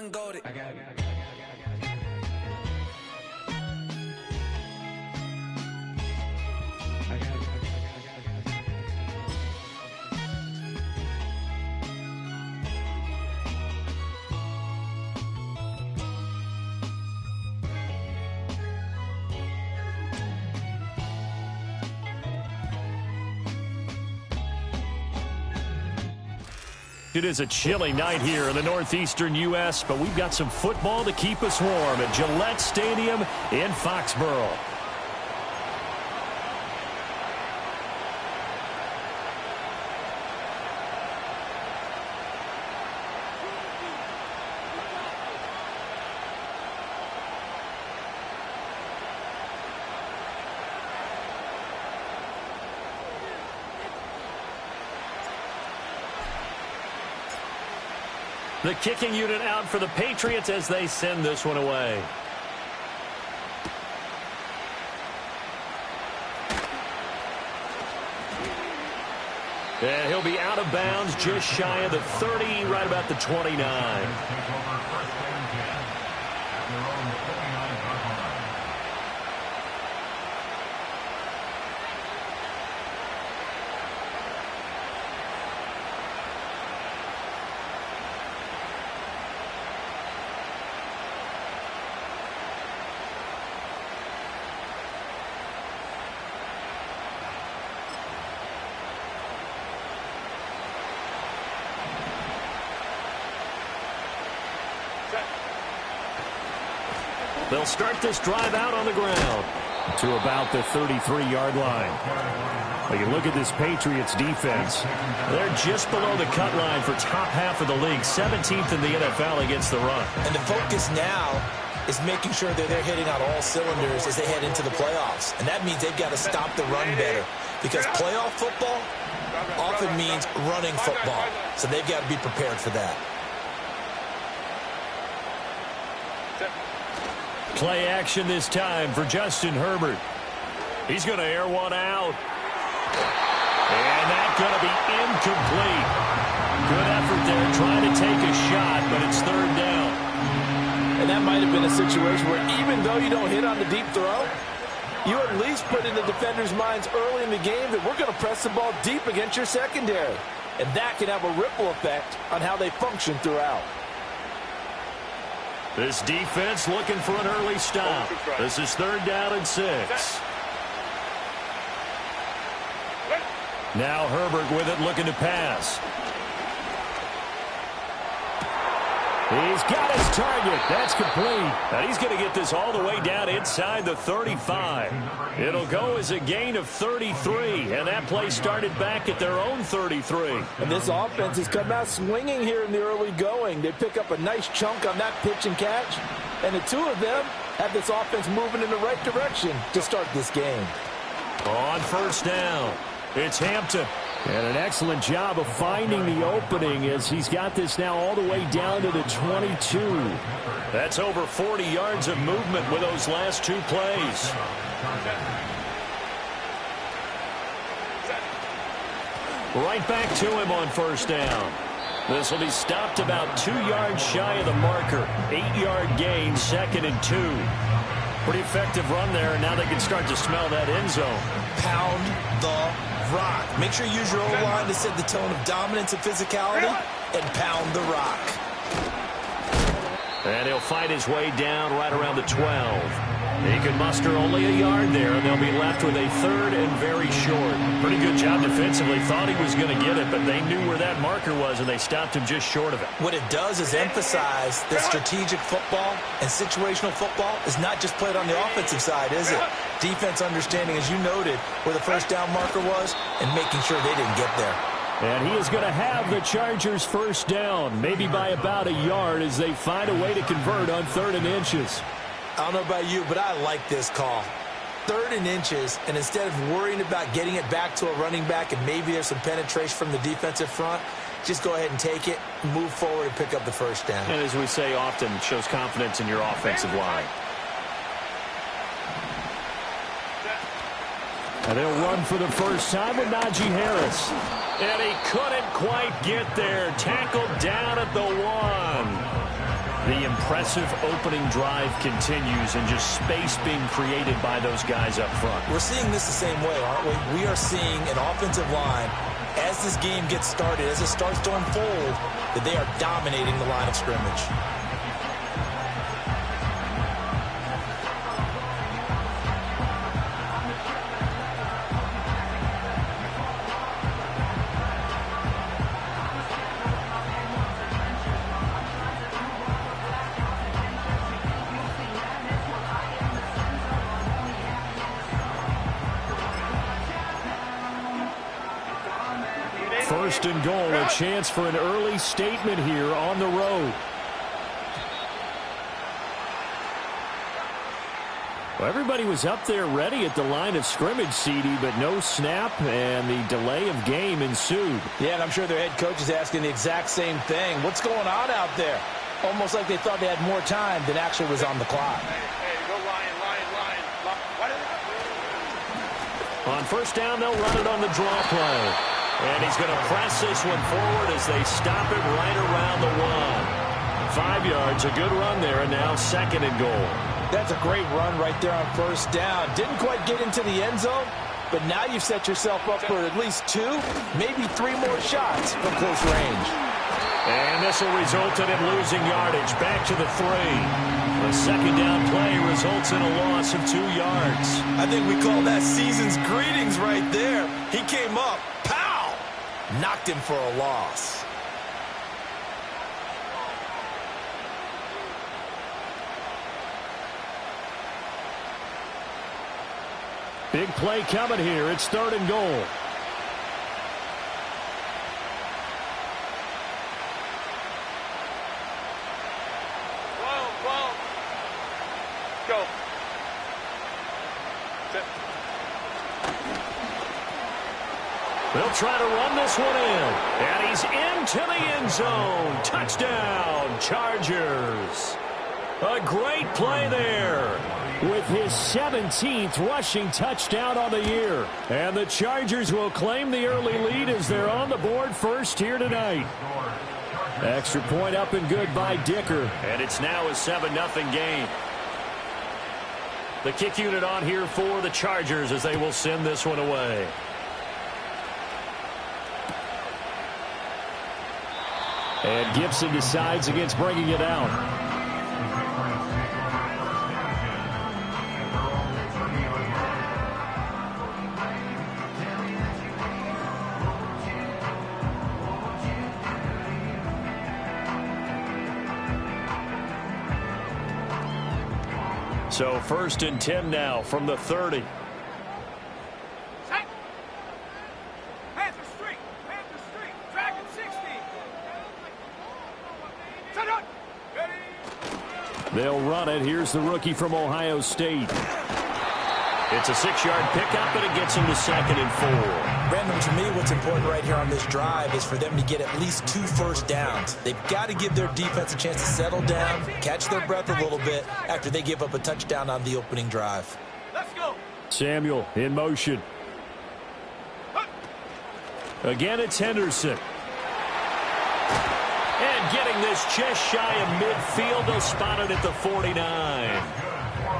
one goated. It is a chilly night here in the northeastern U.S., but we've got some football to keep us warm at Gillette Stadium in Foxborough. The kicking unit out for the Patriots as they send this one away. And he'll be out of bounds just shy of the 30, right about the 29. They'll start this drive out on the ground to about the 33-yard line. Well, you look at this Patriots defense. They're just below the cut line for top half of the league, 17th in the NFL against the run. And the focus now is making sure that they're hitting on all cylinders as they head into the playoffs. And that means they've got to stop the run better, because playoff football often means running football. So they've got to be prepared for that. Play action this time for Justin Herbert. He's going to air one out. And that's going to be incomplete. Good effort there trying to take a shot, but it's third down. And that might have been a situation where even though you don't hit on the deep throw, you at least put in the defenders' minds early in the game that we're going to press the ball deep against your secondary. And that can have a ripple effect on how they function throughout. This defense looking for an early stop. This is third down and 6. Now Herbert with it, looking to pass. He's got his target. That's complete. And he's going to get this all the way down inside the 35. It'll go as a gain of 33. And that play started back at their own 33. And this offense has come out swinging here in the early going. They pick up a nice chunk on that pitch and catch. And the two of them have this offense moving in the right direction to start this game. On first down, it's Hampton. And an excellent job of finding the opening as he's got this now all the way down to the 22. That's over 40 yards of movement with those last two plays. Right back to him on first down. This will be stopped about 2 yards shy of the marker. 8-yard gain, 2nd and 2. Pretty effective run there, and now they can start to smell that end zone. Pound the rock. Make sure you use your O-line to set the tone of dominance and physicality, and pound the rock. And he'll fight his way down right around the 12. He can muster only a yard there, and they'll be left with a third and very short. Pretty good job defensively. Thought he was going to get it, but they knew where that marker was, and they stopped him just short of it. What it does is emphasize that strategic football and situational football is not just played on the offensive side, is it? Defense understanding, as you noted, where the first down marker was and making sure they didn't get there. And he is going to have the Chargers first down, maybe by about a yard as they find a way to convert on 3rd and inches. I don't know about you, but I like this call. 3rd and inches, and instead of worrying about getting it back to a running back and maybe there's some penetration from the defensive front, just go ahead and take it, move forward, and pick up the first down. And as we say often, it shows confidence in your offensive line. And they'll run for the first time with Najee Harris. And he couldn't quite get there. Tackled down at the 1. The impressive opening drive continues and just space being created by those guys up front. We're seeing this the same way, aren't we? We are seeing an offensive line, as this game gets started, as it starts to unfold, that they are dominating the line of scrimmage. First and goal, a chance for an early statement here on the road. Well, everybody was up there ready at the line of scrimmage, CD, but no snap, and the delay of game ensued. Yeah, and I'm sure their head coach is asking the exact same thing. What's going on out there? Almost like they thought they had more time than actually was on the clock. Hey, go Lion. On first down, they'll run it on the draw play. And he's going to press this one forward as they stop it right around the 1. 5 yards, a good run there, and now second and goal. That's a great run right there on first down. Didn't quite get into the end zone, but now you've set yourself up for at least 2, maybe 3 more shots from close range. And this will result in him losing yardage. Back to the 3. A second down play results in a loss of 2 yards. I think we call that season's greetings right there. He came up, pow! Knocked him for a loss. Big play coming here. It's third and goal. Go. They'll try to run this one in. And he's into the end zone. Touchdown, Chargers. A great play there with his 17th rushing touchdown on the year. And the Chargers will claim the early lead as they're on the board first here tonight. Extra point up and good by Dicker. And it's now a 7-0 game. The kick unit on here for the Chargers as they will send this one away. And Gibson decides against bringing it out. So first and 10 now from the 30. They'll run it. Here's the rookie from Ohio State. It's a 6-yard pickup, and it gets him to second and 4. Brandon, to me, what's important right here on this drive is for them to get at least 2 first downs. They've got to give their defense a chance to settle down, catch their breath a little bit after they give up a touchdown on the opening drive. Let's go. Samuel in motion. Again, it's Henderson. And getting this just shy of midfield, they'll spot it at the 49.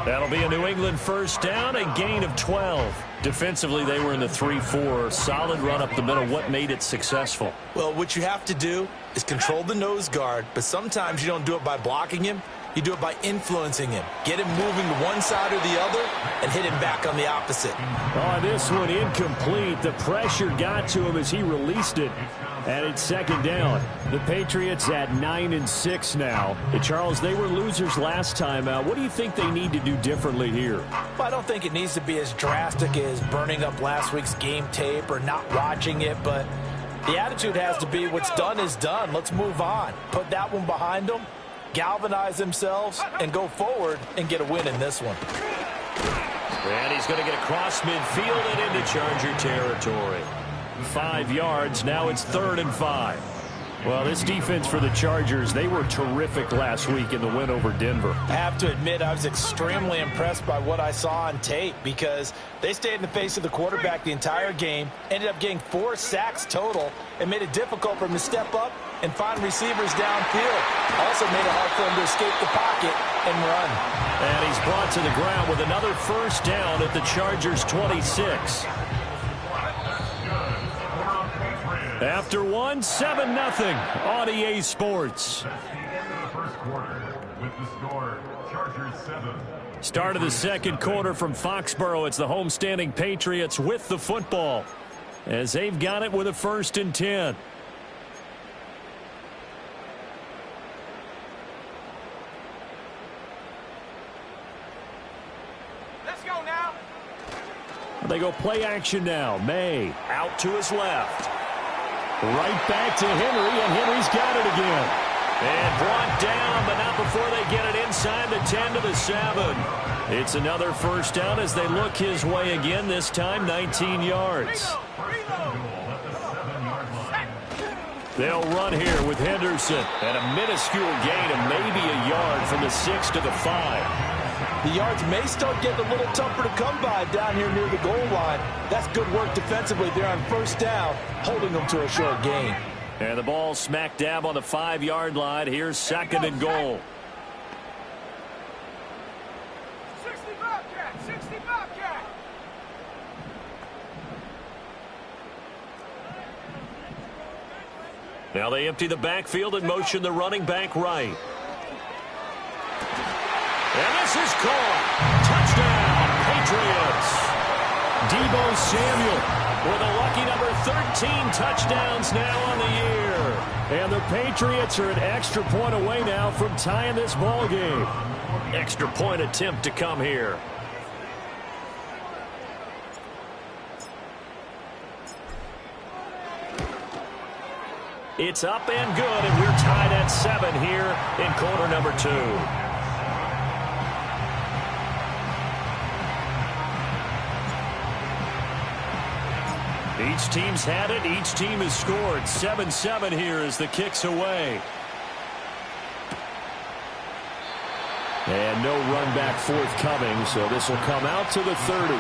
That'll be a New England first down, a gain of 12. Defensively, they were in the 3-4. Solid run up the middle. What made it successful? Well, what you have to do is control the nose guard, but sometimes you don't do it by blocking him. You do it by influencing him. Get him moving to one side or the other and hit him back on the opposite. Oh, this one incomplete. The pressure got to him as he released it. And it's second down. The Patriots at 9-6 now. Charles, they were losers last time out. What do you think they need to do differently here? Well, I don't think it needs to be as drastic as burning up last week's game tape or not watching it, but the attitude has to be what's done is done. Let's move on. Put that one behind them, galvanize themselves, and go forward and get a win in this one. And he's going to get across midfield and into Charger territory. 5 yards. Now it's 3rd and 5. Well, this defense for the Chargers, they were terrific last week in the win over Denver. I have to admit, I was extremely impressed by what I saw on tape because they stayed in the face of the quarterback the entire game, ended up getting 4 sacks total, and made it difficult for him to step up and find receivers downfield. Also made it hard for him to escape the pocket and run. And he's brought to the ground with another first down at the Chargers' 26. After one, 7-0 on EA Sports. Start of the second quarter from Foxborough. It's the homestanding Patriots with the football as they've got it with a 1st and 10. Let's go now. They go play action now. May out to his left. Right back to Henry, and Henry's got it again. And brought down, but not before they get it inside the 10 to the 7. It's another first down as they look his way again, this time 19 yards. They'll run here with Henderson, and a minuscule gain of maybe a yard from the 6 to the 5. The yards may start getting a little tougher to come by down here near the goal line. That's good work defensively there on first down, holding them to a short gain. And the ball smack dab on the 5-yard line. Here's 2nd and goal. 60 Bobcat, 60 Bobcat. Now they empty the backfield and motion the running back right. And this is caught. Touchdown, Patriots. Deebo Samuel with a lucky number 13 touchdowns now on the year. And the Patriots are an extra point away now from tying this ball game. Extra point attempt to come here. It's up and good, and we're tied at 7 here in quarter number 2. Each team's had it. Each team has scored. 7-7 here as the kick's away. And no run back forthcoming, so this will come out to the 30.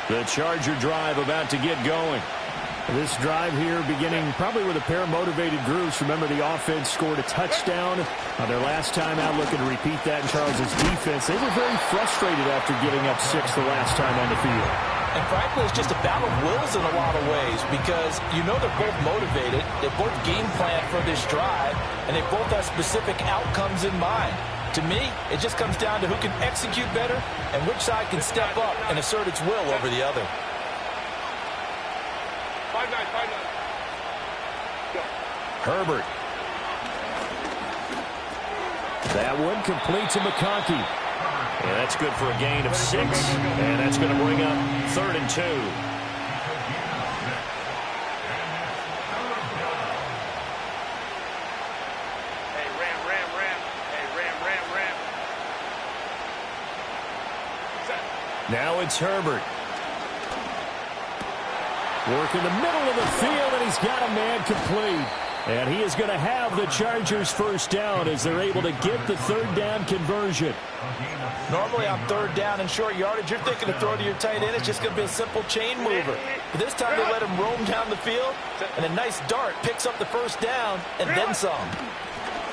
The Charger drive about to get going. This drive here beginning probably with a pair of motivated groups. Remember, the offense scored a touchdown on their last time out, looking to repeat that in Charles' defense. They were very frustrated after giving up 6 the last time on the field. And frankly, it's just a battle of wills in a lot of ways because you know they're both motivated. They both game plan for this drive, and they both have specific outcomes in mind. To me, it just comes down to who can execute better and which side can step up and assert its will over the other. 5-9. Go. Herbert. That one complete to McConkey. And that's good for a gain of 6. And that's going to bring up 3rd and 2. Hey, ram. Hey, ram. Set. Now it's Herbert. Work in the middle of the field, and he's got a man complete. And he is going to have the Chargers first down as they're able to get the 3rd down conversion. Normally on 3rd down and short yardage, you're thinking to throw to your tight end. It's just going to be a simple chain mover. But this time they let him roam down the field, and a nice dart picks up the first down and then some.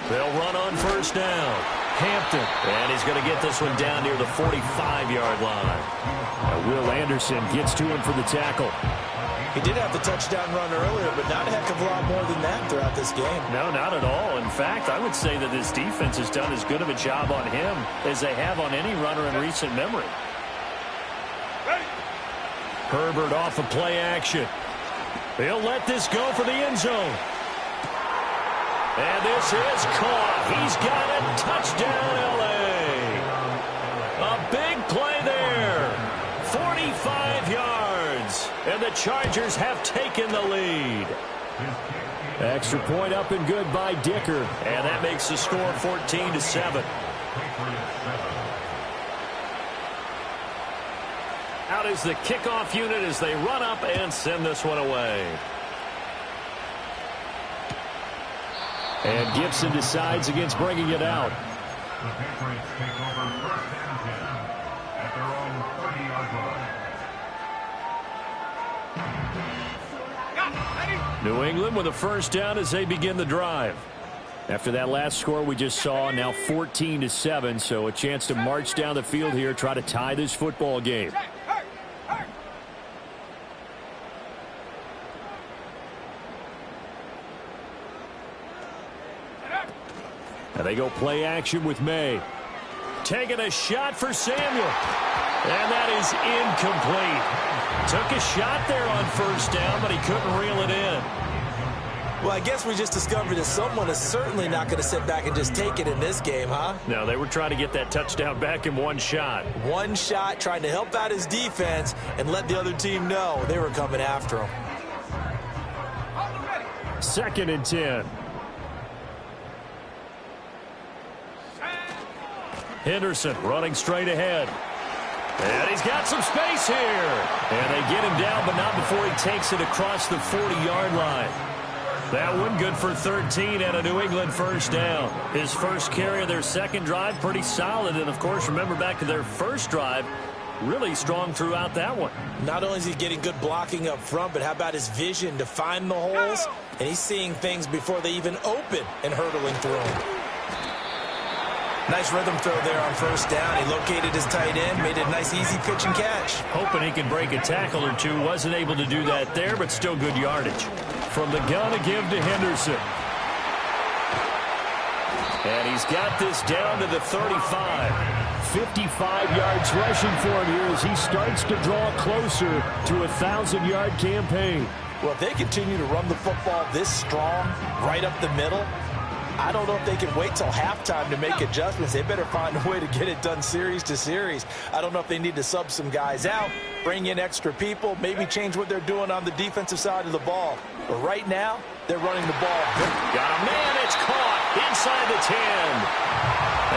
They'll run on first down. Hampton. And he's going to get this one down near the 45-yard line. Will Anderson gets to him for the tackle. He did have the touchdown run earlier, but not a heck of a lot more than that throughout this game. No, not at all. In fact, I would say that this defense has done as good of a job on him as they have on any runner in recent memory. Ready. Herbert off of play action. They'll let this go for the end zone. And this is caught. He's got it. Touchdown, L.A. A big play there. 45 yards. And the Chargers have taken the lead. Extra point up and good by Dicker. And that makes the score 14-7. Out is the kickoff unit as they run up and send this one away. And Gibson decides against bringing it out. The Patriots take over 1st and 10 at their own 30-yard line. New England with a first down as they begin the drive. After that last score we just saw, now 14-7, so a chance to march down the field here, try to tie this football game. And they go play action with May. Taking a shot for Samuel. And that is incomplete. Took a shot there on first down, but he couldn't reel it in. Well, I guess we just discovered that someone is certainly not going to sit back and just take it in this game, huh? No, they were trying to get that touchdown back in one shot. One shot, trying to help out his defense and let the other team know they were coming after him. 2nd and 10. Henderson running straight ahead. And he's got some space here. And they get him down, but not before he takes it across the 40-yard line. That one good for 13 and a New England first down. His first carry of their second drive, pretty solid. And, of course, remember back to their first drive, really strong throughout that one. Not only is he getting good blocking up front, but how about his vision to find the holes? And he's seeing things before they even open and hurdling through them. Nice rhythm throw there on first down. He located his tight end, made it a nice easy pitch and catch. Hoping he can break a tackle or two. Wasn't able to do that there, but still good yardage. From the gun to give to Henderson. And he's got this down to the 35. 55 yards rushing for him here as he starts to draw closer to a 1,000-yard campaign. Well, if they continue to run the football this strong, right up the middle, I don't know if they can wait till halftime to make adjustments. They better find a way to get it done series to series. I don't know if they need to sub some guys out, bring in extra people, maybe change what they're doing on the defensive side of the ball. But right now, they're running the ball. Got a man, it's caught inside the 10.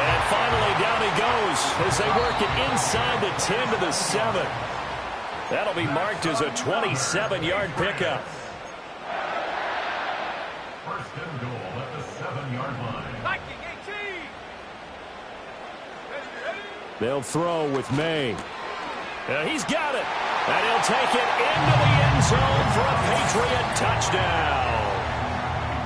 And finally down he goes as they work it inside the 10 to the 7. That'll be marked as a 27-yard pickup. First and goal at the 7-yard line. They'll throw with May. He's got it. And he'll take it into the end zone for a Patriot touchdown.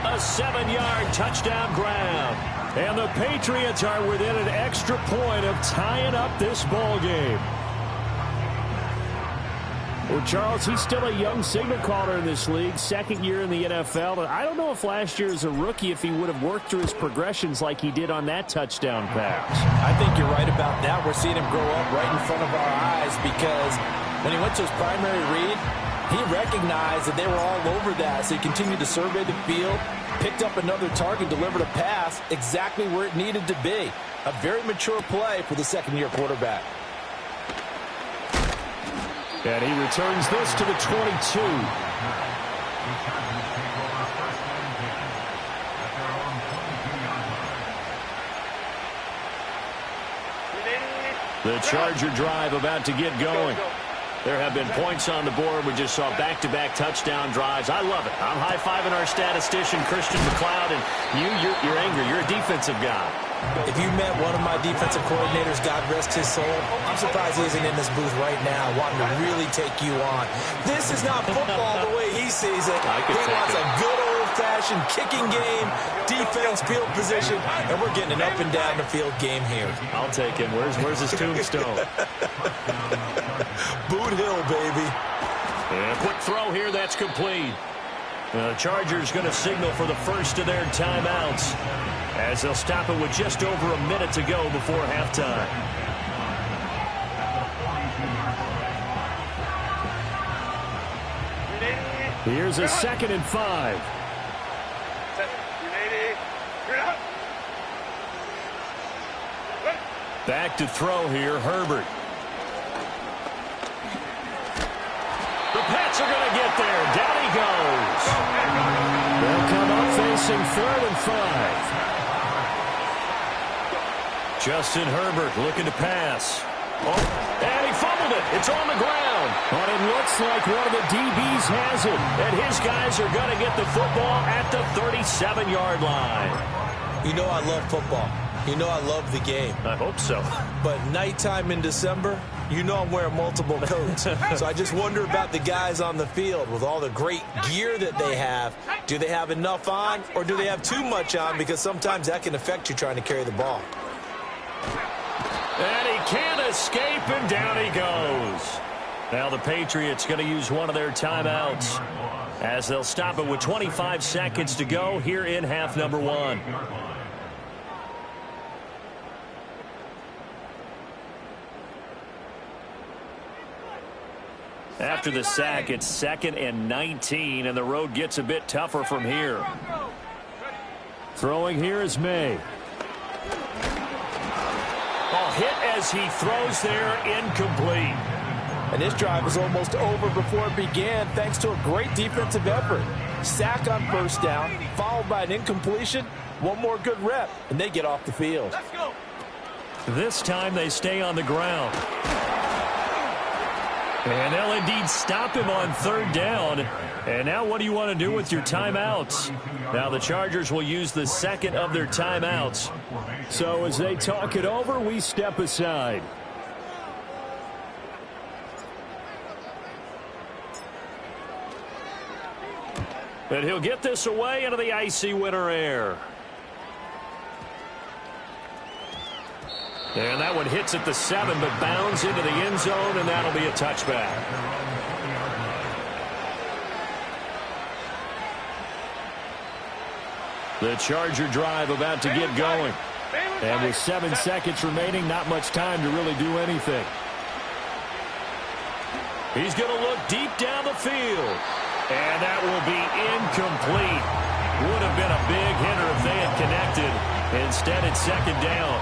A 7-yard touchdown grab. And the Patriots are within an extra point of tying up this ball game. Well, Charles, he's still a young signal caller in this league, second year in the NFL. And I don't know if last year as a rookie, if he would have worked through his progressions like he did on that touchdown pass. I think you're right about that. We're seeing him grow up right in front of our eyes because when he went to his primary read, he recognized that they were all over that. So he continued to survey the field, picked up another target, delivered a pass exactly where it needed to be. A very mature play for the second-year quarterback. And he returns this to the 22. The Charger drive about to get going. There have been points on the board. We just saw back-to-back touchdown drives. I love it. I'm high-fiving our statistician, Christian McLeod, and you're angry. You're a defensive guy. If you met one of my defensive coordinators, God rest his soul, I'm surprised he isn't in this booth right now wanting to really take you on. This is not football the way he sees it. He wants a good old-fashioned kicking game, defense, field position, and we're getting an up-and-down-the-field game here. I'll take him. Where's his tombstone? Boot Hill, baby. And a quick throw here. That's complete. The Chargers going to signal for the first of their timeouts as they'll stop it with just over a minute to go before halftime. Here's a 2nd and 5. Back to throw here, Herbert. The Pats are going to get there. Down he goes. They'll come up facing 3rd and 5. Justin Herbert looking to pass. Oh, and he fumbled it. It's on the ground. But it looks like one of the DBs has it. And his guys are going to get the football at the 37-yard line. You know I love football. You know I love the game. I hope so. But nighttime in December, you know I'm wearing multiple coats. So I just wonder about the guys on the field with all the great gear that they have. Do they have enough on, or do they have too much on? Because sometimes that can affect you trying to carry the ball. And he can't escape, and down he goes. Now the Patriots going to use one of their timeouts as they'll stop it with 25 seconds to go here in half number 1. After the sack, it's 2nd and 19, and the road gets a bit tougher from here. Throwing here is May. Ball hit as he throws there, incomplete. And this drive was almost over before it began thanks to a great defensive effort. Sack on first down, followed by an incompletion. One more good rep, and they get off the field. Let's go. This time they stay on the ground. And they'll indeed stop him on 3rd down. And now what do you want to do with your timeouts? Now the Chargers will use the 2nd of their timeouts. So as they talk it over, we step aside. And he'll get this away into the icy winter air. And that one hits at the 7, but bounds into the end zone, and that'll be a touchback. The Charger drive about to get going. And with 7 seconds remaining, not much time to really do anything. He's going to look deep down the field. And that will be incomplete. Would have been a big hitter if they had connected. Instead, it's 2nd down.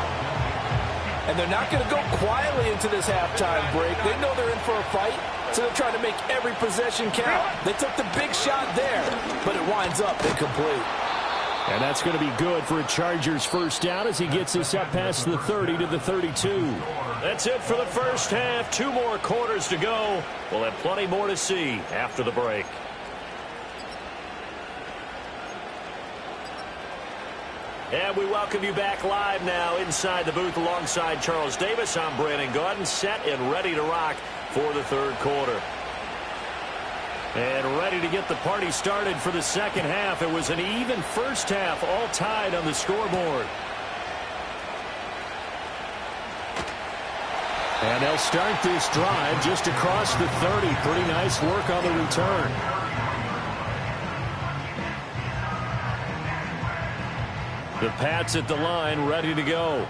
And they're not going to go quietly into this halftime break. They know they're in for a fight, so they're trying to make every possession count. They took the big shot there, but it winds up incomplete. And that's going to be good for a Chargers first down as he gets this up past the 30 to the 32. That's it for the first half. 2 more quarters to go. We'll have plenty more to see after the break. And we welcome you back live now inside the booth alongside Charles Davis. I'm Brandon Gaudin, set and ready to rock for the 3rd quarter. And ready to get the party started for the 2nd half. It was an even first half, all tied on the scoreboard. And they'll start this drive just across the 30. Pretty nice work on the return. The Pats at the line, ready to go.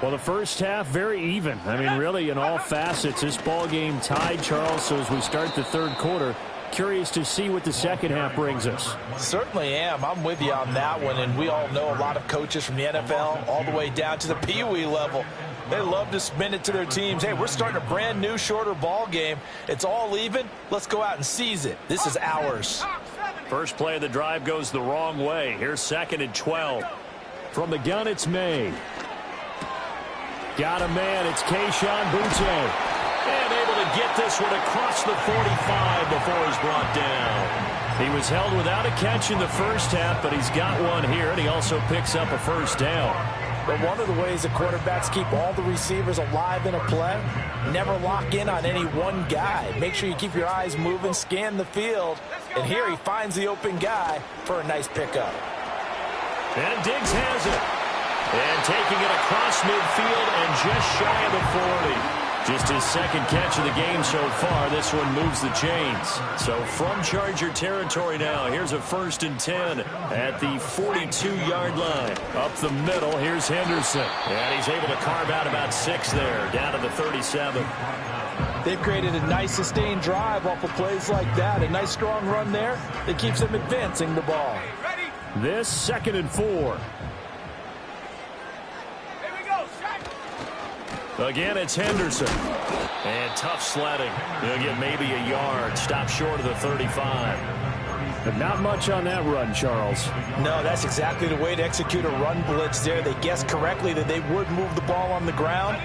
Well, the first half, very even. I mean, really, in all facets, this ball game tied, Charles. So as we start the 3rd quarter, curious to see what the 2nd half brings us. Certainly am. I'm with you on that one. And we all know a lot of coaches from the NFL all the way down to the Pee Wee level. They love to spin it to their teams. Hey, we're starting a brand new, shorter ball game. It's all even. Let's go out and seize it. This is ours. First play of the drive goes the wrong way. Here's 2nd and 12. From the gun, it's May. Got a man. It's Kayshon Boutte. And able to get this one across the 45 before he's brought down. He was held without a catch in the first half, but he's got one here, and he also picks up a first down. But one of the ways the quarterbacks keep all the receivers alive in a play, never lock in on any one guy. Make sure you keep your eyes moving, scan the field, and here he finds the open guy for a nice pickup. And Diggs has it. And taking it across midfield and just shy of the 40. Just his 2nd catch of the game so far. This one moves the chains. So from Charger territory now, here's a 1st and 10 at the 42-yard line. Up the middle, here's Henderson. And he's able to carve out about 6 there, down to the 37. They've created a nice sustained drive off of plays like that. A nice strong run there that keeps them advancing the ball. This 2nd and 4. Again, it's Henderson. And tough sledding. He'll get maybe a yard. Stop short of the 35. But not much on that run, Charles. No, that's exactly the way to execute a run blitz there. They guessed correctly that they would move the ball on the ground.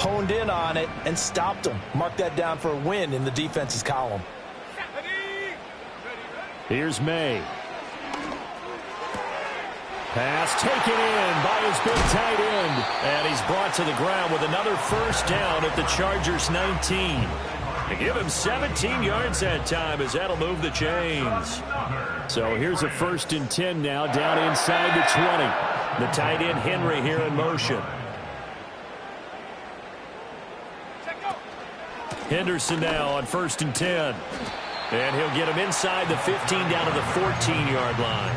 honed in on it and stopped them. Mark that down for a win in the defense's column. Here's May. Pass taken in by his big tight end. And he's brought to the ground with another first down at the Chargers' 19. They give him 17 yards that time as that'll move the chains. So here's a 1st and 10 now down inside the 20. The tight end Henry here in motion. Henderson now on 1st and 10. And he'll get him inside the 15 down to the 14-yard line.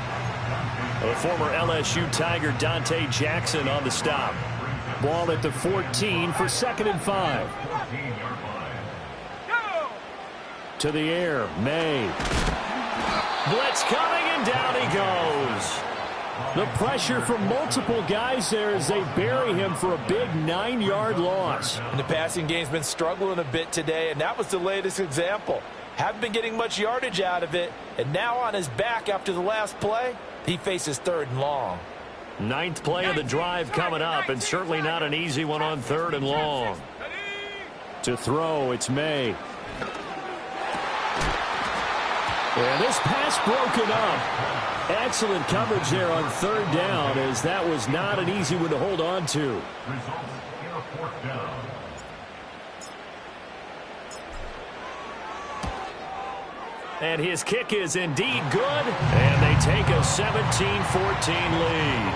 The former LSU Tiger Dante Jackson on the stop. Ball at the 14 for 2nd and 5. To the air, May. Blitz coming, and down he goes. The pressure from multiple guys there as they bury him for a big 9-yard loss. And the passing game's been struggling a bit today, and that was the latest example. Haven't been getting much yardage out of it, and now on his back after the last play, he faces 3rd and long. 9th play of the drive coming up, and certainly not an easy one on 3rd and long. To throw, it's May. And this pass broken up. Excellent coverage there on 3rd down, as that was not an easy one to hold on to. Results in a 4th down. And his kick is indeed good, and they take a 17-14 lead.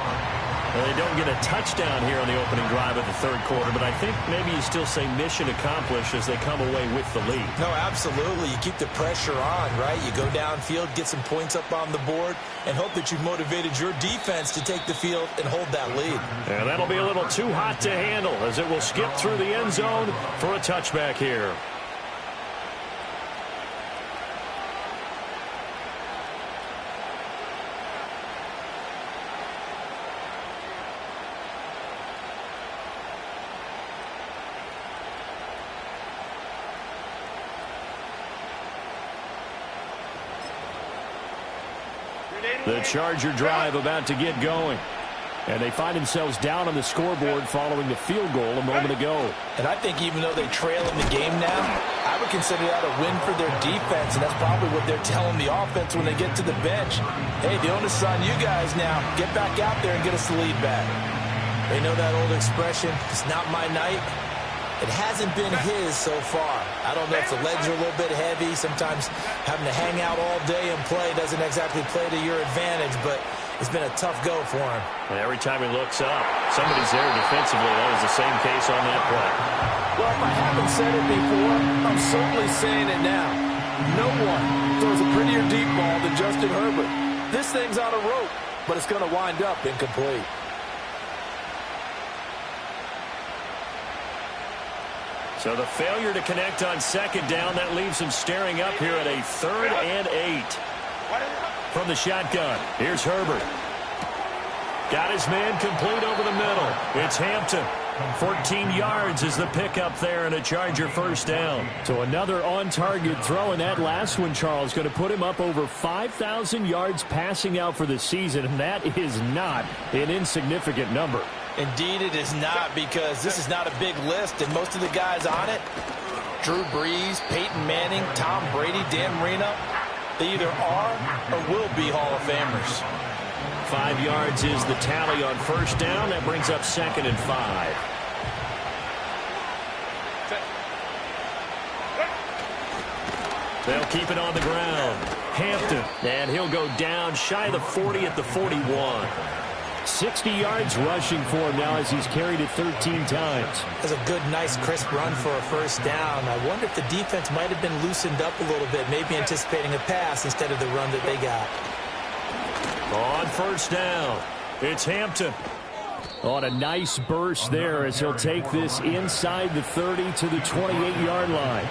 Well, they don't get a touchdown here on the opening drive of the 3rd quarter, but I think maybe you still say mission accomplished as they come away with the lead. No, absolutely. You keep the pressure on, right? You go downfield, get some points up on the board, and hope that you've motivated your defense to take the field and hold that lead. And that'll be a little too hot to handle as it will skip through the end zone for a touchback here. The Charger drive about to get going. And they find themselves down on the scoreboard following the field goal a moment ago. And I think even though they trail in the game now, I would consider that a win for their defense, and that's probably what they're telling the offense when they get to the bench. Hey, the onus is on you guys now. Get back out there and get us the lead back. They know that old expression, it's not my night. It hasn't been his so far. I don't know if the legs are a little bit heavy. Sometimes having to hang out all day and play doesn't exactly play to your advantage, but it's been a tough go for him. And every time he looks up, somebody's there defensively. That was the same case on that play. Well, if I haven't said it before, I'm certainly saying it now. No one throws a prettier deep ball than Justin Herbert. This thing's on a rope, but it's going to wind up incomplete. So the failure to connect on 2nd down, that leaves him staring up here at a 3rd and 8. From the shotgun, here's Herbert. Got his man complete over the middle. It's Hampton. 14 yards is the pickup there and a Charger 1st down. So another on-target throw, and that last one, Charles, going to put him up over 5,000 yards passing out for the season, and that is not an insignificant number. Indeed it is not, because this is not a big list, and most of the guys on it, Drew Brees, Peyton Manning, Tom Brady, Dan Marino, they either are or will be Hall of Famers. 5 yards is the tally on 1st down. That brings up 2nd and 5. They'll keep it on the ground. Hampton, and he'll go down shy of the 40 at the 41. 60 yards rushing for him now as he's carried it 13 times. That's a good, nice, crisp run for a 1st down. I wonder if the defense might have been loosened up a little bit, maybe anticipating a pass instead of the run that they got. On 1st down, it's Hampton. On a nice burst there as he'll take this inside the 30 to the 28-yard line.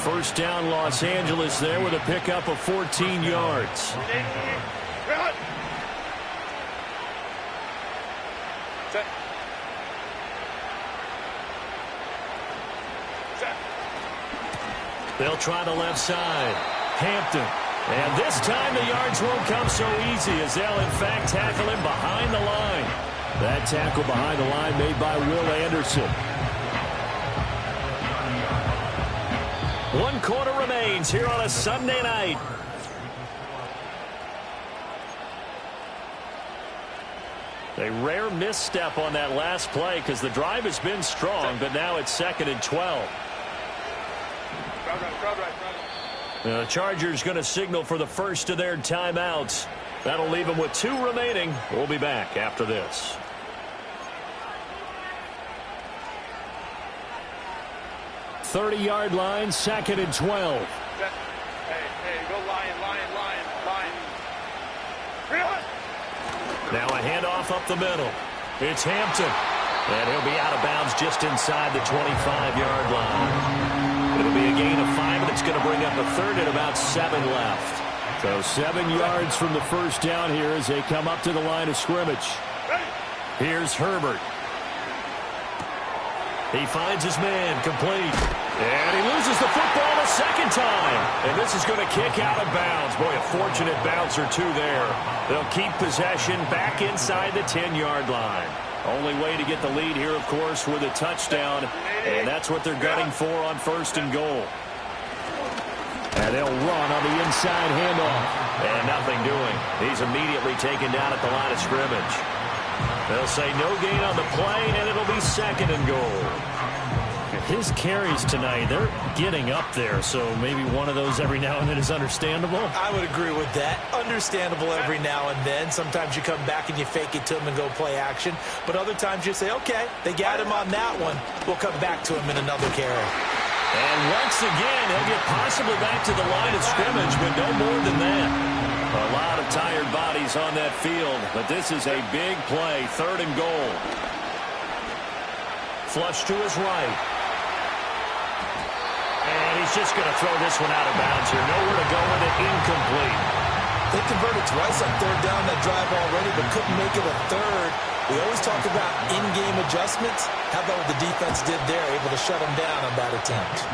1st down, Los Angeles there with a pickup of 14 yards. They'll try the left side. Hampton. And this time the yards won't come so easy as they'll, in fact, tackle him behind the line. That tackle behind the line made by Will Anderson. 1 quarter remains here on a Sunday night. A rare misstep on that last play because the drive has been strong, but now it's 2nd and 12. The Chargers going to signal for the first of their timeouts. That'll leave them with 2 remaining. We'll be back after this. .30-yard line, 2nd and 12. Hey, go Lion. Now a handoff up the middle. It's Hampton. And he'll be out of bounds just inside the 25-yard line. It'll be a gain of 5, and it's going to bring up a 3rd and about 7 left. So 7 yards from the first down here as they come up to the line of scrimmage. Here's Herbert. He finds his man, complete. And he loses the football a second time. And this is going to kick out of bounds. Boy, a fortunate bounce or 2 there. They'll keep possession back inside the 10-yard line. Only way to get the lead here, of course, with a touchdown. And that's what they're gunning for on 1st and goal. And they'll run on the inside handoff. And nothing doing. He's immediately taken down at the line of scrimmage. They'll say no gain on the play, and it'll be 2nd and goal. His carries tonight, they're getting up there, so maybe one of those every now and then is understandable. I would agree with that. Understandable every now and then. Sometimes you come back and you fake it to him and go play action. But other times you say, okay, they got him on that one. We'll come back to him in another carry. And once again, he'll get possibly back to the line of scrimmage, but no more than that. A lot of tired bodies on that field, but this is a big play, 3rd and goal. Flush to his right. And he's just going to throw this one out of bounds here. Nowhere to go with it, incomplete. They converted twice on 3rd down that drive already, but couldn't make it a 3rd. We always talk about in-game adjustments. How about what the defense did there, able to shut them down on that attempt.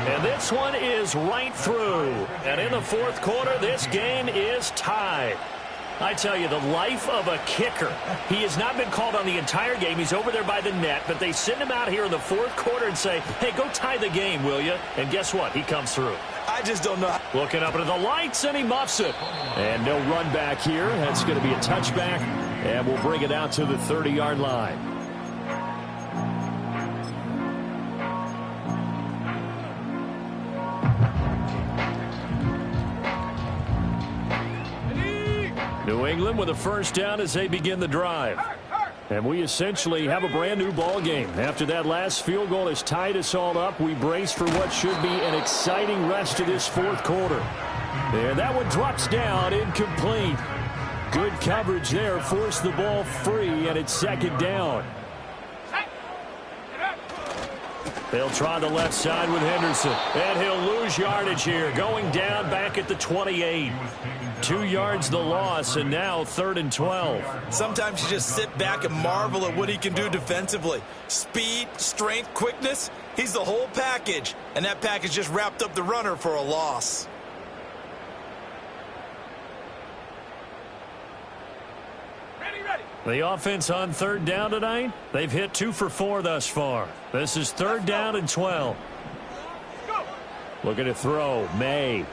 And this one is right through. And in the 4th quarter, this game is tied. I tell you, the life of a kicker. He has not been called on the entire game. He's over there by the net, but they send him out here in the 4th quarter and say, hey, go tie the game, will you? And guess what? He comes through. I just don't know. Looking up into the lights, and he muffs it. And no run back here. That's going to be a touchback, and we'll bring it out to the 30-yard line. New England with a first down as they begin the drive. And we essentially have a brand new ball game. After that last field goal has tied us all up, we brace for what should be an exciting rest of this 4th quarter. And that one drops down, incomplete. Good coverage there, forced the ball free, and it's 2nd down. They'll try the left side with Henderson. And he'll lose yardage here, going down back at the 28. 2 yards the loss, and now 3rd and 12. Sometimes you just sit back and marvel at what he can do defensively. Speed, strength, quickness, he's the whole package. And that package just wrapped up the runner for a loss. The offense on 3rd down tonight, they've hit 2 for 4 thus far. This is 3rd down and 12. Looking to throw, May.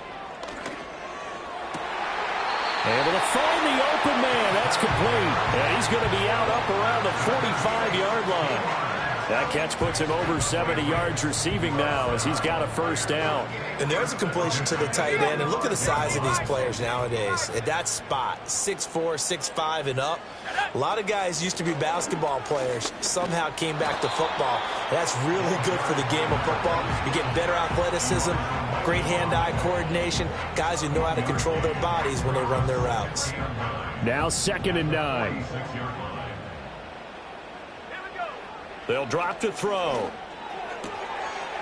Able to find the open man. That's complete. And he's going to be out up around the 45-yard line. That catch puts him over 70 yards receiving now as he's got a first down. And there's a completion to the tight end. And look at the size of these players nowadays. At that spot, 6'4", 6'5", and up. A lot of guys used to be basketball players. Somehow came back to football. That's really good for the game of football. You get better athleticism, great hand-eye coordination, guys who know how to control their bodies when they run their routes. Now 2nd and 9. They'll drop to throw.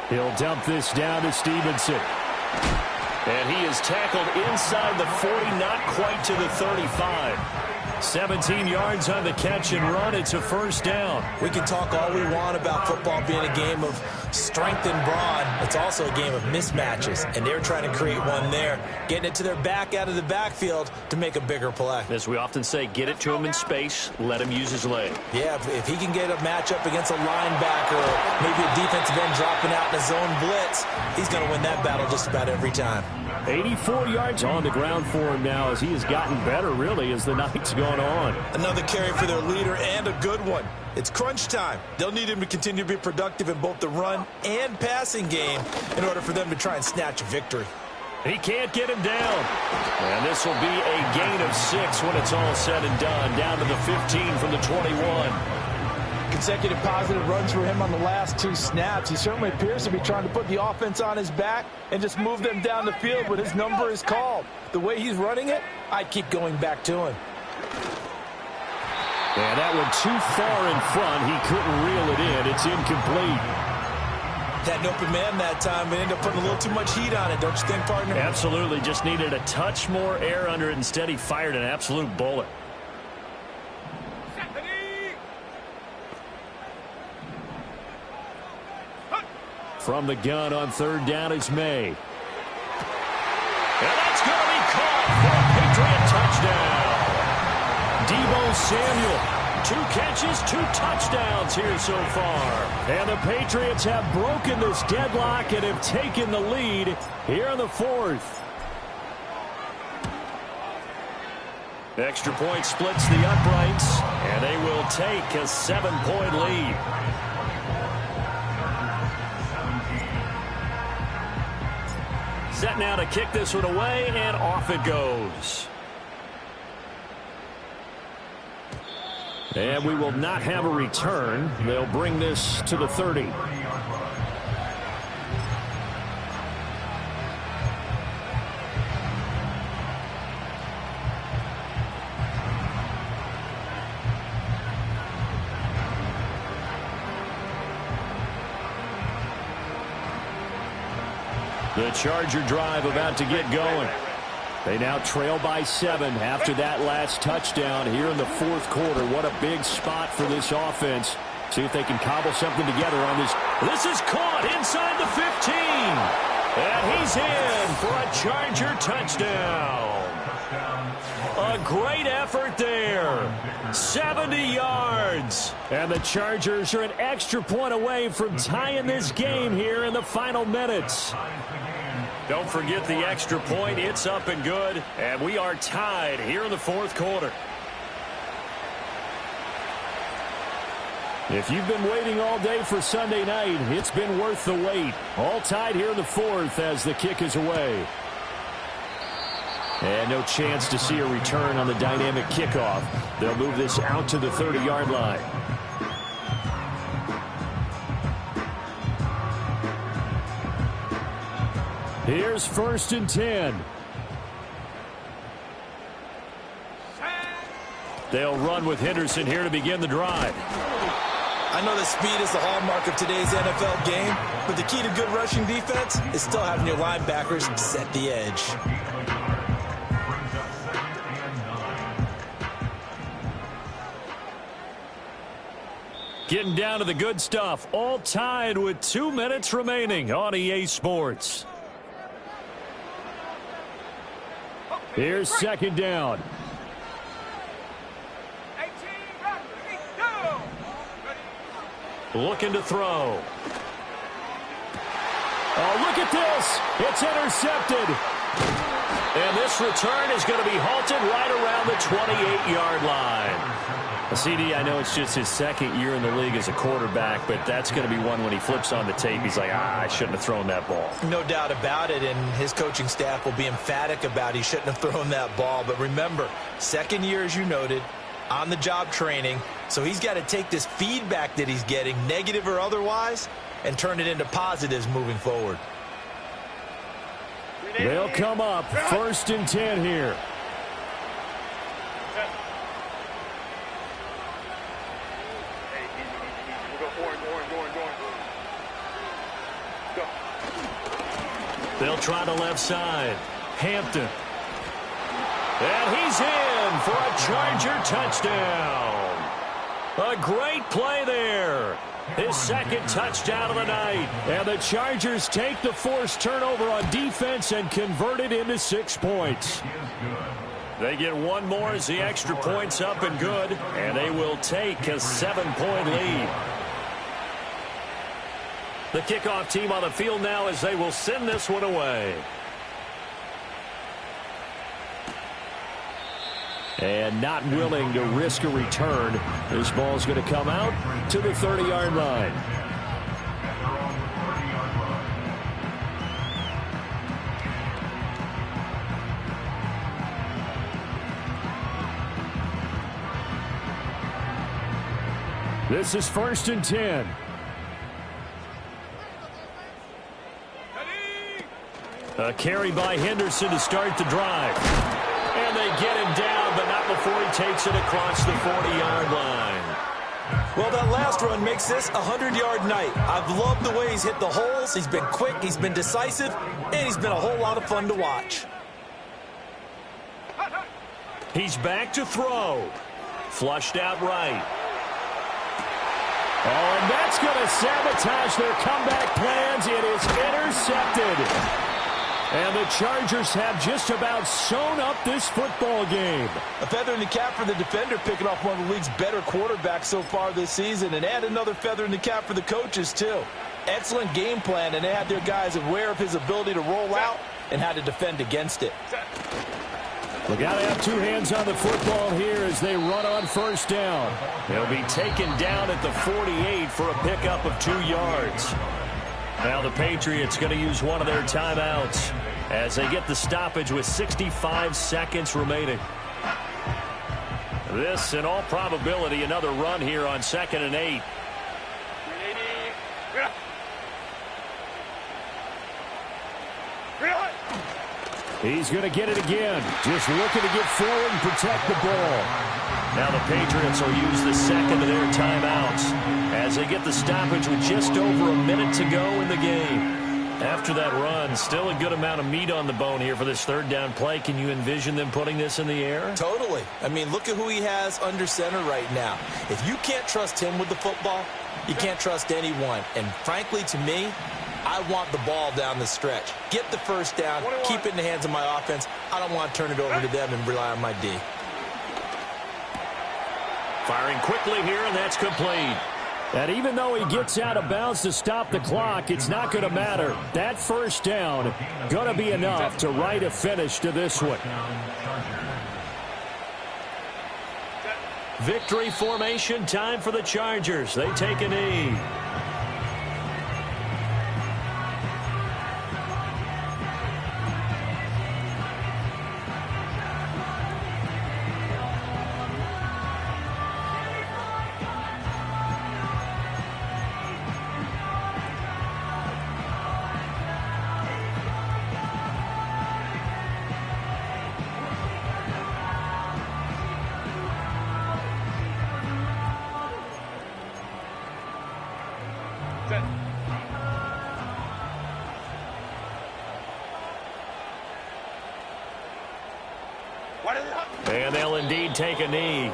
He'll dump this down to Stevenson. And he is tackled inside the 40, not quite to the 35. 17 yards on the catch and run. It's a first down. We can talk all we want about football being a game of strength and brawn. It's also a game of mismatches, and they're trying to create one there, getting it to their back out of the backfield to make a bigger play. As we often say, get it to him in space, let him use his leg. Yeah, if he can get a matchup against a linebacker or maybe a defensive then dropping out in a zone blitz. He's going to win that battle just about every time. 84 yards on the ground for him now as he has gotten better, really, as the night's gone on. Another carry for their leader, and a good one. It's crunch time. They'll need him to continue to be productive in both the run and passing game in order for them to try and snatch a victory. He can't get him down. And this will be a gain of 6 when it's all said and done. Down to the 15 from the 21. Consecutive positive runs for him on the last 2 snaps. He certainly appears to be trying to put the offense on his back and just move them down the field when his number is called. The way he's running it, I'd keep going back to him. And that one too far in front. He couldn't reel it in. It's incomplete. Had an open man that time, but ended up putting a little too much heat on it, don't you think, partner? Absolutely. Just needed a touch more air under it. Instead, he fired an absolute bullet. From the gun on 3rd down is May. And that's going to be caught for a Patriot touchdown. Deebo Samuel, 2 catches, 2 touchdowns here so far. And the Patriots have broken this deadlock and have taken the lead here in the 4th. Extra point splits the uprights, and they will take a 7-point lead. Set now to kick this one away, and off it goes. And we will not have a return. They'll bring this to the 30. The Charger drive about to get going. They now trail by 7 after that last touchdown here in the 4th quarter. What a big spot for this offense. See if they can cobble something together on this. This is caught inside the 15. And he's in for a Charger touchdown. A great effort there. 70 yards. And the Chargers are an extra point away from tying this game here in the final minutes. Don't forget the extra point. It's up and good. And we are tied here in the 4th quarter. If you've been waiting all day for Sunday night, it's been worth the wait. All tied here in the 4th as the kick is away. And no chance to see a return on the dynamic kickoff. They'll move this out to the 30-yard line. Here's 1st and 10. They'll run with Henderson here to begin the drive. I know that speed is the hallmark of today's NFL game, but the key to good rushing defense is still having your linebackers set the edge. Getting down to the good stuff. All tied with 2 minutes remaining on EA Sports. Here's 2nd down. Looking to throw. Oh, look at this. It's intercepted. And this return is going to be halted right around the 28-yard line. CD, I know it's just his 2nd year in the league as a quarterback, but that's going to be one when he flips on the tape. He's like, I shouldn't have thrown that ball. No doubt about it, and his coaching staff will be emphatic about he shouldn't have thrown that ball. But remember, 2nd year, as you noted, on-the-job training, so he's got to take this feedback that he's getting, negative or otherwise, and turn it into positives moving forward. They'll come up 1st and 10 here. They'll try the left side. Hampton. And he's in for a Charger touchdown. A great play there. His 2nd touchdown of the night. And the Chargers take the forced turnover on defense and convert it into 6 points. They get one more as the extra point's up and good. And they will take a 7-point lead. The kickoff team on the field now as they will send this one away. And not willing to risk a return. This ball's going to come out to the 30-yard line. This is 1st and 10. A carry by Henderson to start the drive. And they get him down, but not before he takes it across the 40-yard line. Well, that last run makes this a 100-yard night. I've loved the way he's hit the holes. He's been quick, he's been decisive, and he's been a whole lot of fun to watch. He's back to throw. Flushed out right. Oh, and that's going to sabotage their comeback plans. It is intercepted. And the Chargers have just about sewn up this football game. A feather in the cap for the defender, picking off one of the league's better quarterbacks so far this season. And add another feather in the cap for the coaches, too. Excellent game plan, and they had their guys aware of his ability to roll out and how to defend against it. We got to have two hands on the football here as they run on 1st down. They'll be taken down at the 48 for a pickup of 2 yards. Now the Patriots going to use one of their timeouts as they get the stoppage with 65 seconds remaining. This, in all probability, another run here on 2nd and 8. He's going to get it again. Just looking to get forward and protect the ball. Now the Patriots will use the second of their timeouts as they get the stoppage with just over a minute to go in the game. After that run, still a good amount of meat on the bone here for this 3rd down play. Can you envision them putting this in the air? Totally. I mean, look at who he has under center right now. If you can't trust him with the football, you can't trust anyone. And frankly, to me, I want the ball down the stretch. Get the 1st down, keep it in the hands of my offense. I don't want to turn it over to them and rely on my D. Firing quickly here, and that's complete. And even though he gets out of bounds to stop the clock, it's not going to matter. That 1st down going to be enough to write a finish to this one. Victory formation time for the Chargers. They take a knee. And they'll indeed take a knee.